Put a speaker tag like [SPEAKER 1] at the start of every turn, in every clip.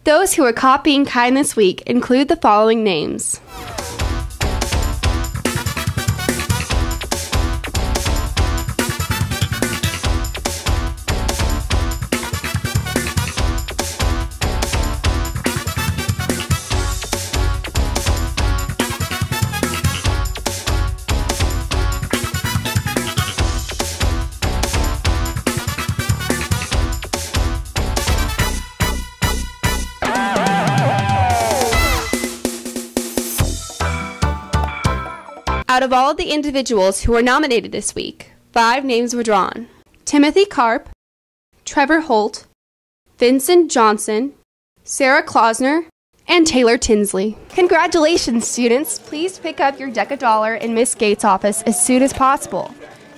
[SPEAKER 1] Those who are caught being kind this week include the following names. Out of all of the individuals who were nominated this week, 5 names were drawn. Timothy Karp, Trevor Holt, Vincent Johnson, Sarah Klausner, and Taylor Tinsley. Congratulations, students! Please pick up your $1 in Miss Gates' office as soon as possible.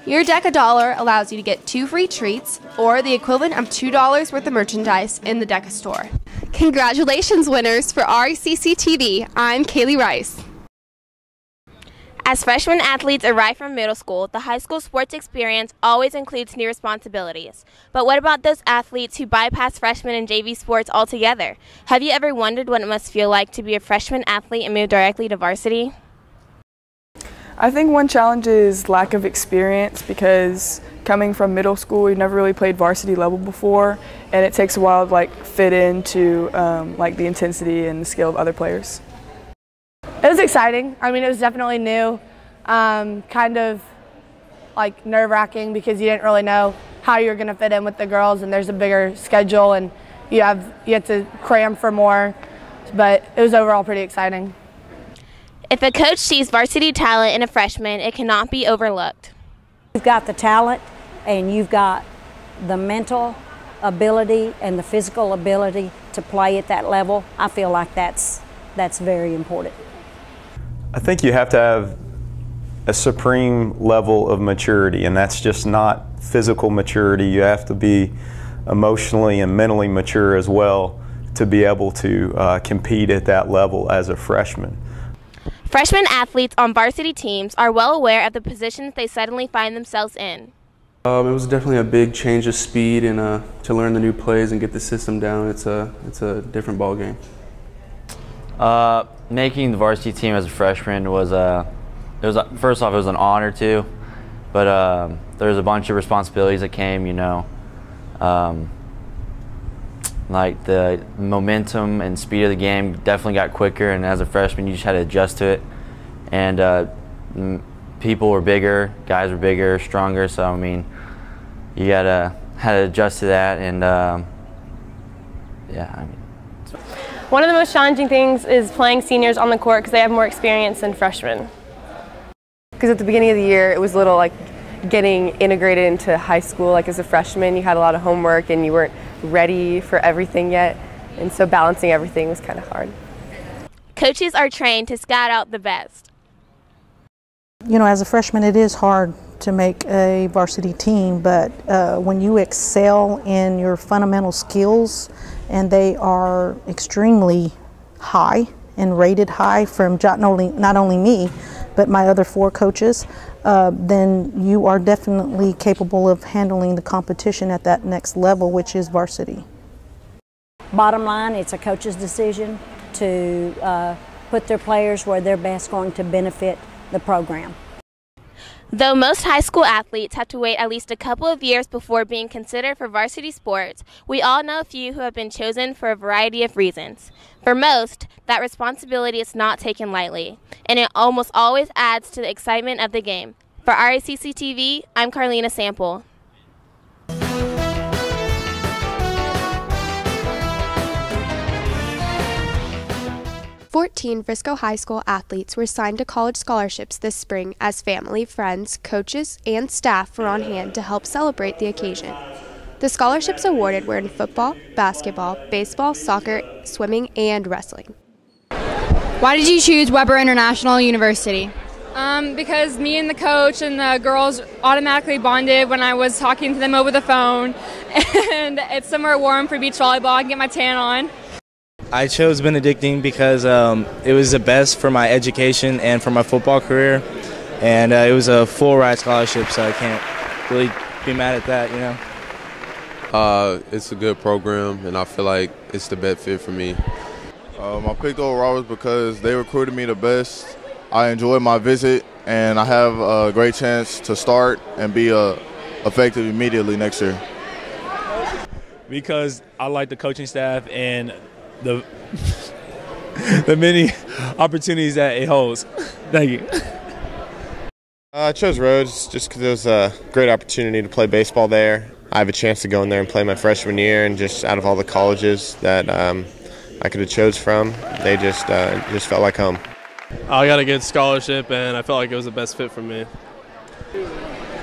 [SPEAKER 1] Your $1 allows you to get 2 free treats, or the equivalent of $2 worth of merchandise in the DECA store. Congratulations, winners! For Racc TV, I'm Kaylee Rice.
[SPEAKER 2] As freshman athletes arrive from middle school, the high school sports experience always includes new responsibilities. But what about those athletes who bypass freshman and JV sports altogether? Have you ever wondered what it must feel like to be a freshman athlete and move directly to varsity?
[SPEAKER 3] I think one challenge is lack of experience, because coming from middle school, we've never really played varsity level before, and it takes a while to fit into the intensity and the skill of other players.
[SPEAKER 4] It was exciting. I mean, it was definitely new, kind of nerve-wracking, because you didn't really know how you were going to fit in with the girls, and there's a bigger schedule and you have to cram for more, but it was overall pretty exciting.
[SPEAKER 2] If a coach sees varsity talent in a freshman, it cannot be overlooked.
[SPEAKER 5] You've got the talent and you've got the mental ability and the physical ability to play at that level. I feel like that's very important.
[SPEAKER 6] I think you have to have a supreme level of maturity, and that's just not physical maturity. You have to be emotionally and mentally mature as well to be able to compete at that level as a freshman.
[SPEAKER 2] Freshman athletes on varsity teams are well aware of the positions they suddenly find themselves in.
[SPEAKER 7] It was definitely a big change of speed, and to learn the new plays and get the system down, it's a different ball game.
[SPEAKER 8] Making the varsity team as a freshman was first off, it was an honor too, but there was a bunch of responsibilities that came, like the momentum and speed of the game definitely got quicker, and as a freshman you just had to adjust to it, and people were bigger, guys were bigger, stronger, so I mean you had to adjust to that, and yeah, I mean.
[SPEAKER 9] One of the most challenging things is playing seniors on the court because they have more experience than freshmen.
[SPEAKER 10] Because at the beginning of the year, it was a little getting integrated into high school. As a freshman, you had a lot of homework and you weren't ready for everything yet. And so balancing everything was kind of hard.
[SPEAKER 2] Coaches are trained to scout out the best.
[SPEAKER 11] As a freshman, it is hard to make a varsity team, but when you excel in your fundamental skills, and they are extremely high and rated high from not only me, but my other 4 coaches, then you are definitely capable of handling the competition at that next level, which is varsity.
[SPEAKER 5] Bottom line, it's a coach's decision to put their players where they're best going to benefit the program.
[SPEAKER 2] Though most high school athletes have to wait at least a couple of years before being considered for varsity sports, we all know a few who have been chosen for a variety of reasons. For most, that responsibility is not taken lightly, and it almost always adds to the excitement of the game. For Racc TV, I'm Carlina Sample.
[SPEAKER 1] 14 Frisco High School athletes were signed to college scholarships this spring as family, friends, coaches, and staff were on hand to help celebrate the occasion. The scholarships awarded were in football, basketball, baseball, soccer, swimming, and wrestling.
[SPEAKER 12] Why did you choose Weber International University? Because me and the coach and the girls automatically bonded when I was talking to them over the phone, and it's somewhere warm for beach volleyball. I can get my tan on.
[SPEAKER 13] I chose Benedictine because it was the best for my education and for my football career, and it was a full ride scholarship, so I can't really be mad at that,
[SPEAKER 14] It's a good program, and I feel like it's the best fit for me. I picked Oral Roberts because they recruited me the best. I enjoyed my visit, and I have a great chance to start and be effective immediately next year.
[SPEAKER 15] Because I like the coaching staff and the the many opportunities that it holds. Thank you.
[SPEAKER 16] I chose Rhodes just because it was a great opportunity to play baseball there. I have a chance to go in there and play my freshman year, and just out of all the colleges that I could have chose from, they just felt like home.
[SPEAKER 17] I got a good scholarship, and I felt like it was the best fit for me.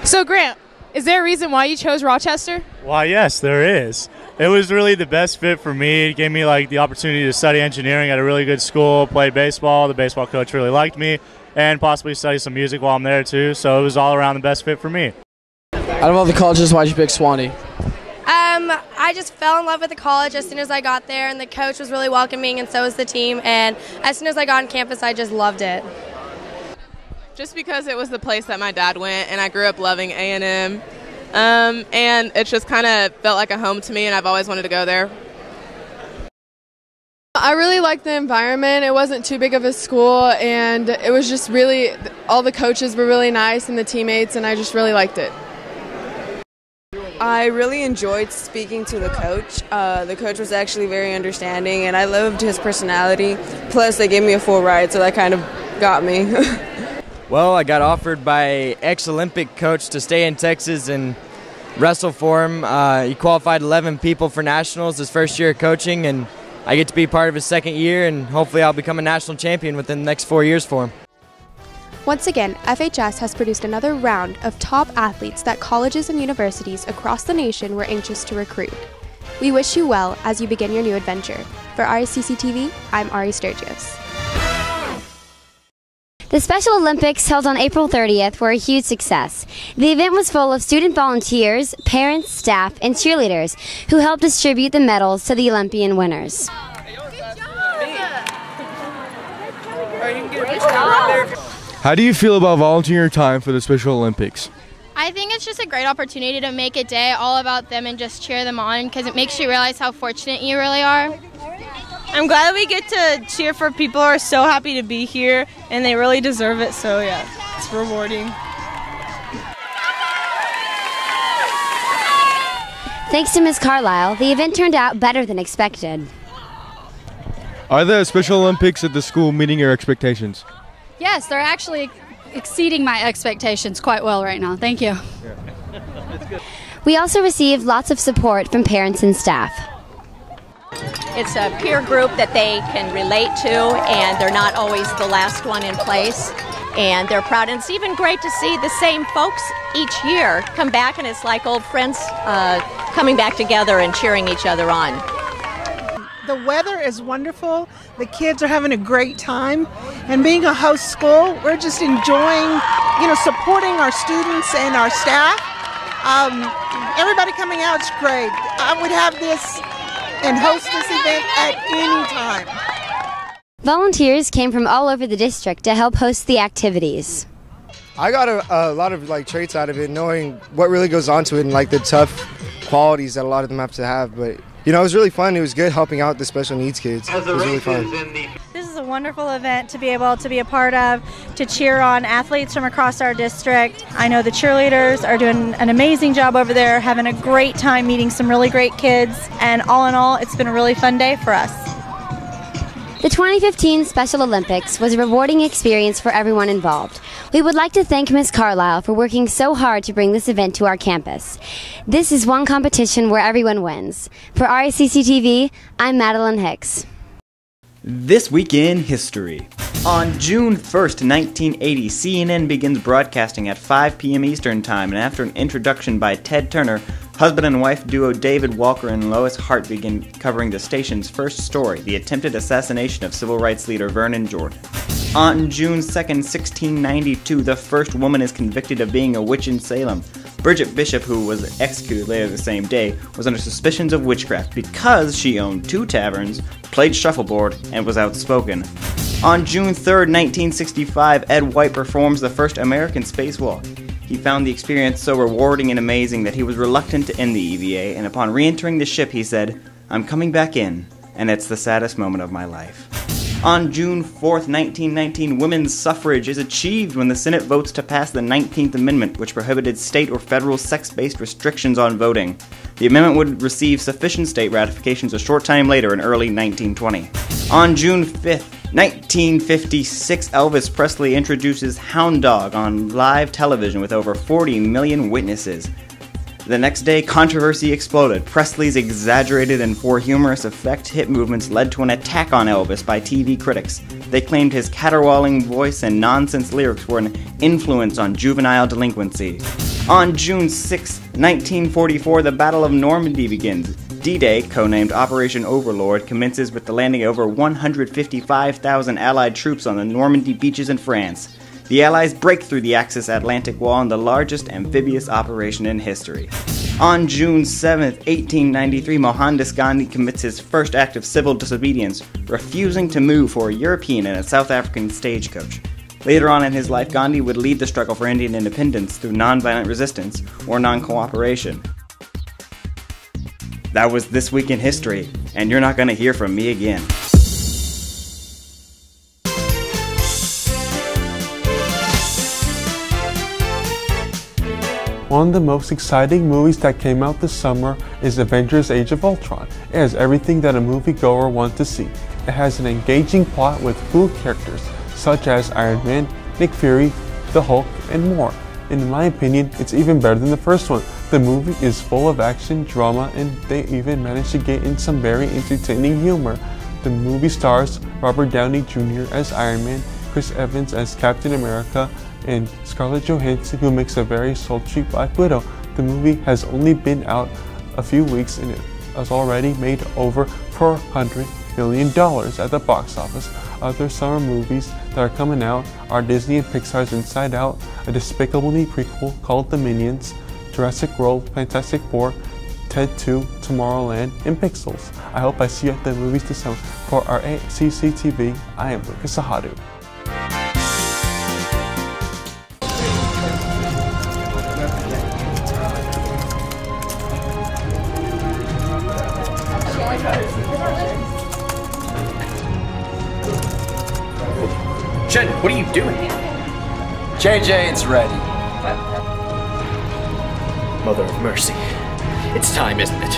[SPEAKER 18] So Grant, is there a reason why you chose Rochester?
[SPEAKER 19] Why, yes, there is. It was really the best fit for me. It gave me the opportunity to study engineering at a really good school, play baseball. The baseball coach really liked me, and possibly study some music while I'm there too. So it was all around the best fit for me.
[SPEAKER 20] Out of all the colleges, why'd you pick Swanee?
[SPEAKER 21] I just fell in love with the college as soon as I got there, and the coach was really welcoming, and so was the team. And as soon as I got on campus, I just loved it.
[SPEAKER 22] Just because it was the place that my dad went, and I grew up loving A&M, and it just kind of felt like a home to me, and I've always wanted to go there.
[SPEAKER 23] I really liked the environment. It wasn't too big of a school, and it was just really, all the coaches were really nice and the teammates, and I just really liked it.
[SPEAKER 24] I really enjoyed speaking to the coach. The coach was actually very understanding, and I loved his personality. Plus, they gave me a full ride, so that kind of got me.
[SPEAKER 25] Well, I got offered by ex-Olympic coach to stay in Texas and wrestle for him. He qualified 11 people for nationals his first year of coaching, and I get to be part of his second year, and hopefully I'll become a national champion within the next 4 years for him.
[SPEAKER 1] Once again, FHS has produced another round of top athletes that colleges and universities across the nation were anxious to recruit. We wish you well as you begin your new adventure. For Racc TV, I'm Ari Sturgis.
[SPEAKER 26] The Special Olympics held on April 30th were a huge success. The event was full of student volunteers, parents, staff, and cheerleaders who helped distribute the medals to the Olympian winners.
[SPEAKER 27] How do you feel about volunteering your time for the Special Olympics?
[SPEAKER 28] I think it's just a great opportunity to make a day all about them and just cheer them on, because it makes you realize how fortunate you really are.
[SPEAKER 9] I'm glad that we get to cheer for people who are so happy to be here, and they really deserve it, so yeah, it's rewarding.
[SPEAKER 26] Thanks to Ms. Carlisle, the event turned out better than expected.
[SPEAKER 27] Are the Special Olympics at the school meeting your expectations?
[SPEAKER 29] Yes, they're actually exceeding my expectations quite well right now. Thank you.
[SPEAKER 26] We also received lots of support from parents and staff.
[SPEAKER 30] It's a peer group that they can relate to, and they're not always the last one in place. And they're proud, and it's even great to see the same folks each year come back, and it's like old friends coming back together and cheering each other on.
[SPEAKER 31] The weather is wonderful. The kids are having a great time. And being a host school, we're just enjoying, supporting our students and our staff. Everybody coming out is great. I would have this and host this event at any time.
[SPEAKER 26] Volunteers came from all over the district to help host the activities.
[SPEAKER 32] I got a lot of traits out of it, knowing what really goes on to it and the tough qualities that a lot of them have to have. But it was really fun. It was good helping out the special needs kids. It was really fun.
[SPEAKER 33] This is a wonderful event to be able to be a part of, to cheer on athletes from across our district. I know the cheerleaders are doing an amazing job over there, having a great time meeting some really great kids, and all in all, it's been a really fun day for us.
[SPEAKER 26] The 2015 Special Olympics was a rewarding experience for everyone involved. We would like to thank Ms. Carlisle for working so hard to bring this event to our campus. This is one competition where everyone wins. For Racc TV, I'm Madeline Hicks.
[SPEAKER 34] This Week in History. On June 1st, 1980, CNN begins broadcasting at 5 p.m. Eastern Time, and after an introduction by Ted Turner, husband and wife duo David Walker and Lois Hart begin covering the station's first story, the attempted assassination of civil rights leader Vernon Jordan. On June 2nd, 1692, the first woman is convicted of being a witch in Salem. Bridget Bishop, who was executed later the same day, was under suspicions of witchcraft because she owned 2 taverns, played shuffleboard, and was outspoken. On June 3rd, 1965, Ed White performs the first American spacewalk. He found the experience so rewarding and amazing that he was reluctant to end the EVA, and upon re-entering the ship he said, "I'm coming back in. and it's the saddest moment of my life. On June 4th, 1919, women's suffrage is achieved when the Senate votes to pass the 19th Amendment, which prohibited state or federal sex-based restrictions on voting. The amendment would receive sufficient state ratifications a short time later in early 1920. On June 5th, 1956, Elvis Presley introduces Hound Dog on live television with over 40 million witnesses. The next day, controversy exploded. Presley's exaggerated and for humorous effect hit movements led to an attack on Elvis by TV critics. They claimed his caterwauling voice and nonsense lyrics were an influence on juvenile delinquency. On June 6, 1944, the Battle of Normandy begins. D-Day, codenamed Operation Overlord, commences with the landing of over 155,000 Allied troops on the Normandy beaches in France. The Allies break through the Axis Atlantic Wall in the largest amphibious operation in history. On June 7, 1893, Mohandas Gandhi commits his first act of civil disobedience, refusing to move for a European in a South African stagecoach. Later on in his life, Gandhi would lead the struggle for Indian independence through nonviolent resistance or non-cooperation. That was This Week in History, and you're not going to hear from me again.
[SPEAKER 2] One of the most exciting movies that came out this summer is Avengers Age of Ultron. It has everything that a moviegoer wants to see. It has an engaging plot with cool characters such as Iron Man, Nick Fury, the Hulk, and more. In my opinion, it's even better than the first one. The movie is full of action, drama, and they even managed to get in some very entertaining humor. The movie stars Robert Downey Jr. as Iron Man, Chris Evans as Captain America, and Scarlett Johansson, who makes a very sultry Black Widow. The movie has only been out a few weeks and it has already made over $400 million at the box office. Other summer movies that are coming out are Disney and Pixar's Inside Out, a Despicable Me prequel called The Minions, Jurassic World, Fantastic Four, Ted 2, Tomorrowland, and Pixels. I hope I see you at the movies this summer. For our Racc TV, I am Lucas Ahadu.
[SPEAKER 3] Jen, what are you doing?
[SPEAKER 4] JJ, it's ready.
[SPEAKER 3] Mother of mercy. It's time, isn't it?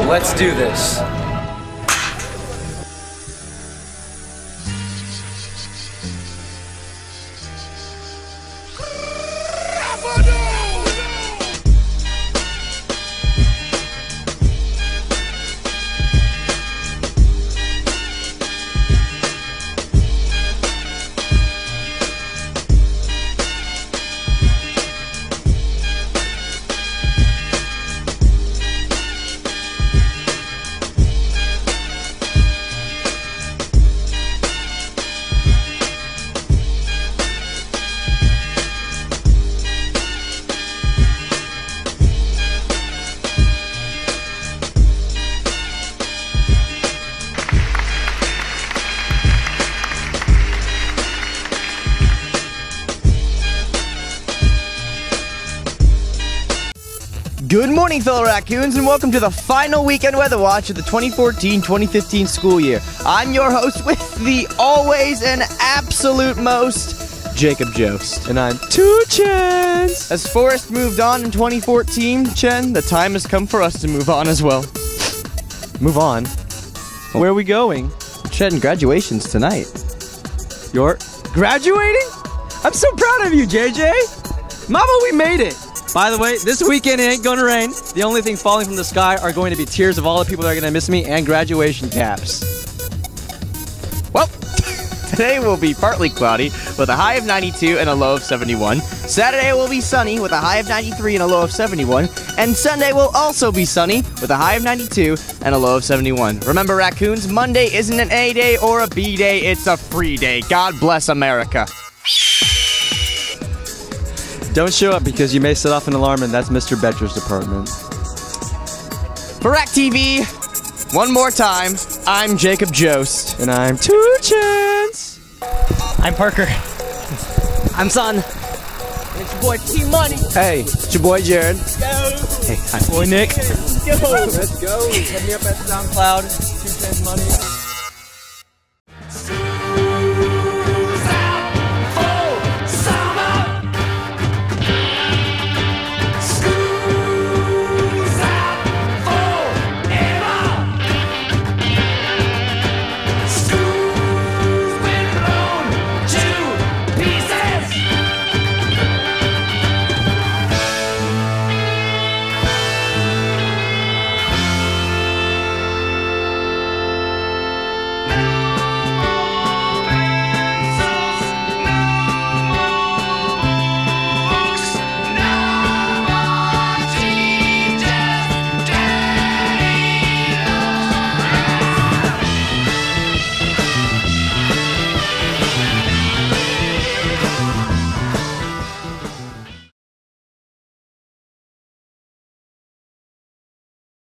[SPEAKER 4] Let's do this.
[SPEAKER 5] Good morning, fellow raccoons, and welcome to the final weekend weather watch of the 2014-2015 school year. I'm your host with the always and absolute most, Jacob Jost.
[SPEAKER 4] And I'm 2 Chens.
[SPEAKER 5] As Forrest moved on in 2014, Chen, the time has come for us to move on as well.
[SPEAKER 4] Move on? Where are we going?
[SPEAKER 5] Chen, graduation's tonight.
[SPEAKER 4] You're graduating? I'm so proud of you, JJ. Mama, we made it. By the way, this weekend it ain't gonna rain. The only thing falling from the sky are going to be tears of all the people that are gonna miss me and graduation caps.
[SPEAKER 5] Well, today will be partly cloudy with a high of 92 and a low of 71. Saturday will be sunny with a high of 93 and a low of 71. And Sunday will also be sunny with a high of 92 and a low of 71. Remember, raccoons, Monday isn't an A day or a B day, it's a free day. God bless America.
[SPEAKER 4] Don't show up because you may set off an alarm, and that's Mr. Betcher's department.
[SPEAKER 5] For Racc TV, one more time, I'm Jacob Jost.
[SPEAKER 4] And I'm 2 Chens.
[SPEAKER 5] I'm Parker.
[SPEAKER 4] I'm Son.
[SPEAKER 5] And it's your boy T Money.
[SPEAKER 4] Hey, it's your boy Jared.
[SPEAKER 5] Let's go.
[SPEAKER 4] Hey, hi. Boy Nick.
[SPEAKER 5] Let's go.
[SPEAKER 4] Let's go.
[SPEAKER 5] Hit me up at SoundCloud, 2 Chens
[SPEAKER 6] money.